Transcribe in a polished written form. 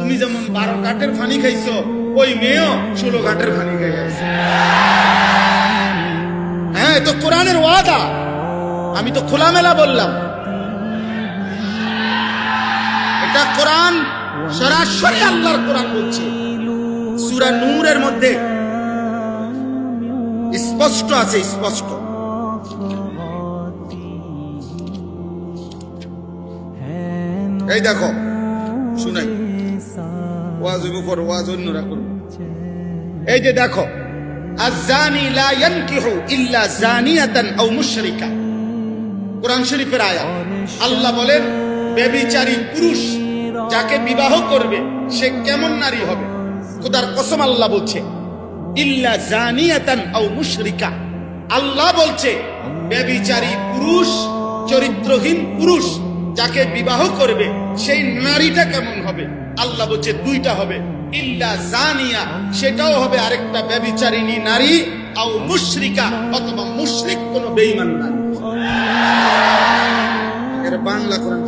তুমি যেমন 12 ঘাটের পানি খাইছো, ওই মেয়েও 16 ঘাটের পানি খাইছে। হ্যাঁ, তো কোরআনের ওয়াদা, আমি তো খোলামেলা বললাম। এটা কোরআন, সরাসরি আল্লাহর কোরআন বলছে। সূরা নূরের মধ্যে স্পষ্ট আছে, স্পষ্ট। এই দেখো, শুনাই, ওয়াজের উপর ওয়াজ অন্যরা করবে। এই যে দেখো, আয-যানি লা ইয়ানকিহু ইল্লা যানিয়াতান আও মুশরিকা, কোরআন শরীফের আয়াত। আল্লাহ বলেন, ব্যভিচারী পুরুষ যাকে বিবাহ করবে সে কেমন নারী হবে? খোদার কসম আল্লাহ বলছে, ইল্লা জানিয়াতান আও মুশরিকা। আল্লাহ বলছে ব্যভিচারী পুরুষ, চরিত্রহীন পুরুষ যাকে বিবাহ করবে সেই নারীটা কেমন হবে? আল্লাহ বলছে দুইটা হবে, ইল্লা জানিয়া, সেটাও হবে আরেকটা ব্যভিচারিণী নারী, আও মুশরিকা, অথবা মুশরিক কোন বেঈমান নারী। এর বাংলা কোরআন